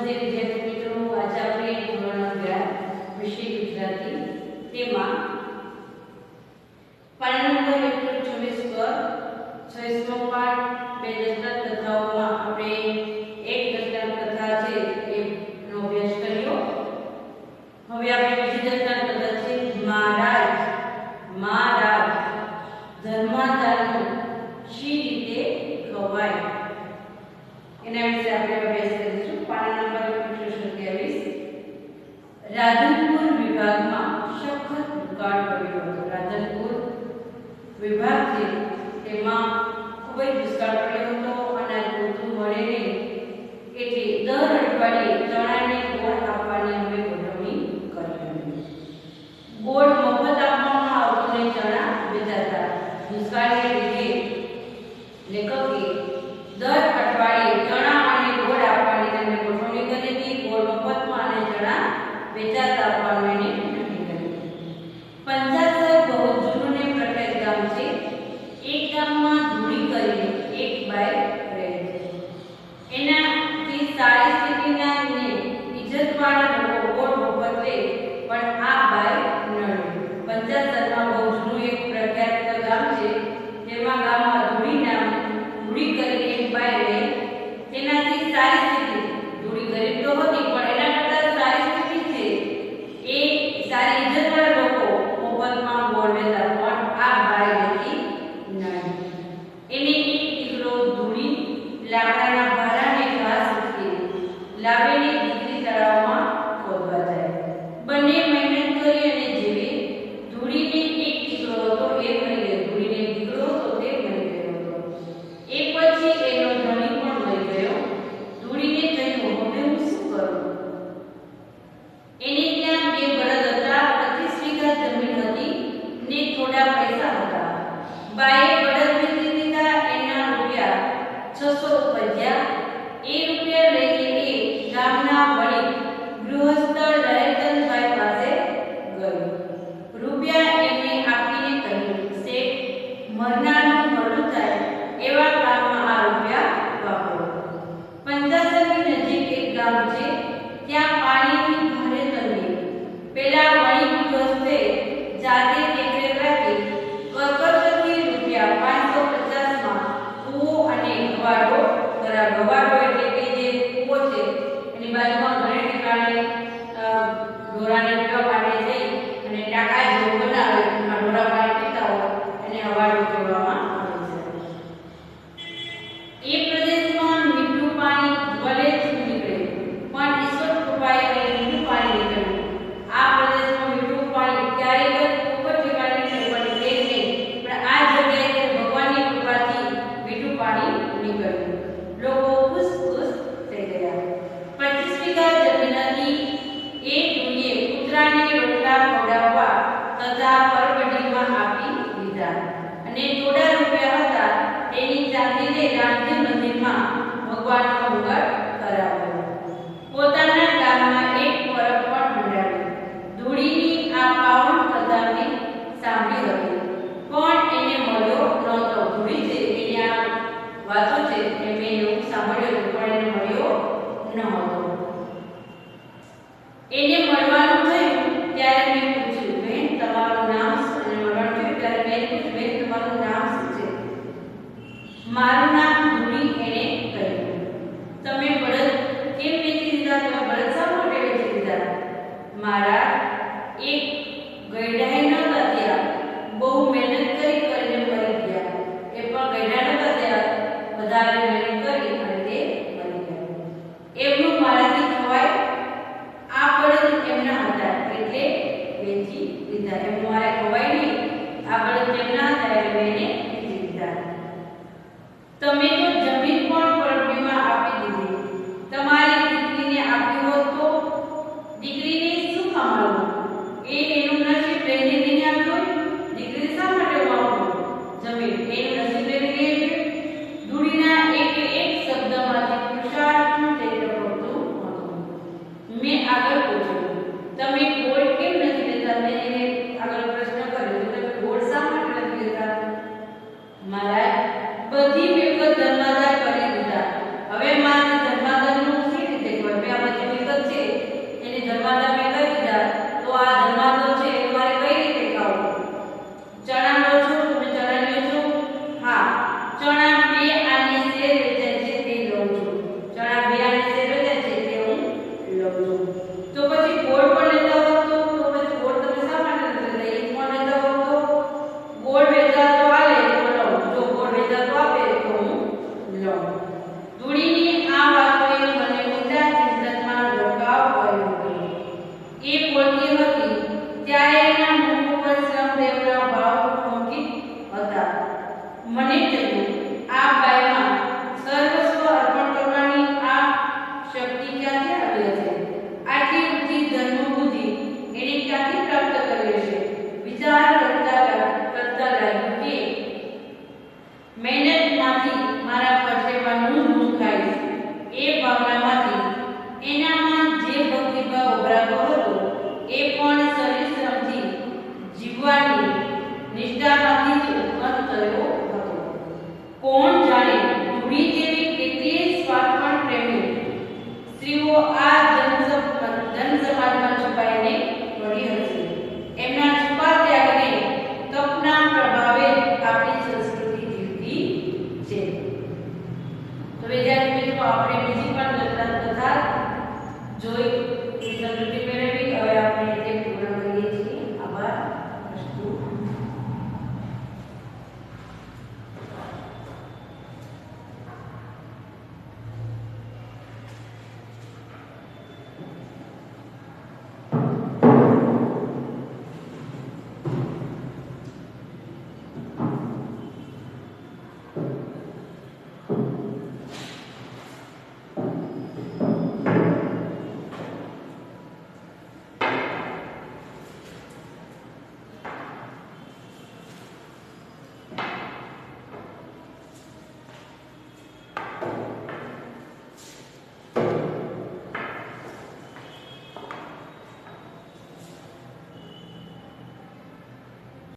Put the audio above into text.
નમસ્તે વિદ્યાર્થી મિત્રો, આજે આપણે ધોરણ 11 વિષય ગુજરાતી તેમાં પાના નંબર 124 પર 26મો પાઠ બે દશનાથ કથાઓમાં આપણે એક દશનાથ કથા છે એનો અભ્યાસ કર્યો। હવે આપણે બીજી દશનાથ કથા છે મહારાજ ધર્માદાનું શી રીતે ખવાય એના વિશે આપણે અભ્યાસ કરીશું। પાના નંબર 127 રાધનપુર વિભાગમાં સખત દુકાળ પડ્યો હતો। રાધનપુર વિભાગ છે તેમાં ખૂબ જ દુષ્કાળ પડ્યો હતો, અનાજ પૂરતું મળે નહીં, એટલે દર અઠવાડિયે ચણાને ગોળ આપવાની હવે ગોઠવણી કરી। ગોળ મફત આપવામાં આવતો ને ચણા વેચાતા। દુષ્કાળને લીધે લેખકે દર અઠવાડિયે ચણા અને ગોળ આપવાની તેમને ગોઠવણી કરી હતી। ગોળ મફતમાં અને ચણા વેચાતા આપવાનું એને નક્કી કર્યું। પંજાસર બહુ જૂનું ને પ્રખ્યાત ગામ છે। એક ગામમાં ધૂળી કરીને એક બાઈ રહે છે। એનાથી સારી સ્થિતિના ને ઇજ્જતવાળા લોકો ગોળ મફત લે, પણ આ બાઈ નડે। પંજાસરમાં બહુ જૂનું એક પ્રખ્યાત ગામ છે, તેમાં ગામમાં ધૂળી કરીને એક બાઈ રહે। તેનાથી સારી સ્થિતિ, ધૂળી ગરીબ તો હતી પણ એના કરતા સારી સ્થિતિ છે, એ સારી ઇજ્જતવાળા લોકો મફતમાં ગોળ લેતા, પણ આ બાઈ હતી નાની। એને એક દીકરો ધૂળી લાકડાના ભારાને ઘાસ ઉચકી લાવીને દીકરી તળાવમાં ખોદવા જાય। બંને મહેનત કરી અને જેવી ધૂળીને એક દીકરો હતો એ મરી ગયો, ધૂળીને દીકરો હતો તે મરી ગયો હતો। એ પછી એનો ધણી પણ મરી ગયો। ધૂળીને થયું, હવે હું શું કરું? એને ત્યાં બે બળદ હતા, 25 વીઘા જમીન હતી ને થોડા પૈસા હતા। બાએ બળદ વેચી દીધા, એના રૂપિયા 600 ઉપજ્યા। એ રૂપિયા લઈને એ ગામના વણિક ગૃહસ્થ લહેરચંદભાઈ પાસે ગયો। રૂપિયા એમને આપીને કહ્યું, શેઠ, મરનારનું ભલું થાય એવા કામમાં આ રૂપિયા વાપરો। પંજાસરની નજીક એક ગામ છે, ત્યાં પાણીની ભારે તંગી। પેલા વણિક ગૃહસ્થે જાતે દેખરેખ રાખી કરકસરથી રૂપિયા 550માં કૂવો અને ગવાડો કરાવ્યો। ગવાડો એટલે કે જે કૂવો છે એની બાજુમાં ઘણે ઠેકાણે ઢોરાને પીવા માટે જઈ અને ટાંકા જેવું બનાવે, એમાં ઢોરા પાણી પીતા હોય એને હવાડો કહેવામાં આવે છે। એ પ્રદેશમાં મીઠું પાણી ભલે જ નીકળે, પણ ઈશ્વર કૃપાએ અહીં મીઠું પાણી નીકળ્યું। આ પ્રદેશમાં મીઠું પાણી ક્યારેક ખૂબ જ ઠેકાણે નહીં, પણ તે નહીં, પણ આ જગ્યાએ ભગવાનની કૃપાથી મીઠું પાણી નીકળ્યું। લોકો ખુશ થઈ ગયા। 25 વીઘા જમીન હતી, એ ધૂળીએ કૂતરાને રોટલા ખવડાવવા તથા પરબડીમાં આપી દીધા, અને થોડા રૂપિયા હતા તેની ચાંદીને રામજી મંદિરમાં ભગવાનનો મંગળ કરાવ્યો। પોતાના ગામમાં એક પરબ પણ મંડાવી। ધૂળીની આ પાવન કથાને સાંભળી હતી, પણ એને મળ્યો નહોતો। ધૂળી છે એની આ વાતો છે એ મેં એવું સાંભળ્યું હતું, પણ એને મળ્યો નહોતો। એને મળવાનું થયું ત્યારે મેં પૂછ્યું, બેન તમારું નામ શું? એને મળવાનું થયું ત્યારે મેં પૂછ્યું, બેન તમારું નામ શું છે? મારું નામ ધૂળી, એને કહ્યું। તમે બળદ કેમ વેચી દીધા? તમે બળદ શા માટે વેચી દીધા? મારા એક ગયડાએ નહોતા ત્યાં, બહુ મહેનત કરીને મરી ગયા। એ પણ ગયડા નહોતા ત્યાં, વધારે મહેનત કરી અને તે મરી ગયા। એમનું મારાથી ખવાય? આ બળદ એમના હતા એટલે વેચી દીધા। એમ મારે ખવાય નહીં, આ બળદ એમના હતા એટલે મેં એને વેચી દીધા। તમે તો જમીન પણ પરબડીમાં આપી દીધી। તમારી દીકરીને આપી હોત તો દીકરીને શું કામ આવ્યું? એ એનું નસીબ લઈને નહીં આવ્યું હોય? દીકરી શા માટે વાપરો જમીન? એનું નસીબ લઈને નહીં આવ્યું? ધૂળીના એક શબ્દમાંથી પુરુષાર્થનું ચૈત્ર પડતું હતું। મેં આગળ પૂછ્યું, તમે ગોળ કેમ નથી લેતા? મેં એને આગળ પ્રશ્ન કર્યો, તમે ગોળ શા માટે નથી લેતા? મહારાજ, બધી વિગત ધર્માદાર કરી દીધા, હવે મારે ધર્માદારનું શી રીતે ખબર? મેં આ જીવવા ઉભરાતો હતો એ પણ શરીર શ્રમથી જીવવાની નિષ્ઠામાંથી જ ઉત્પન્ન થયો હતો. કોણ જાણે ધૂળી જેવી કેટલીય સ્વાર્થપણ પ્રેમી સ્ત્રીઓ આ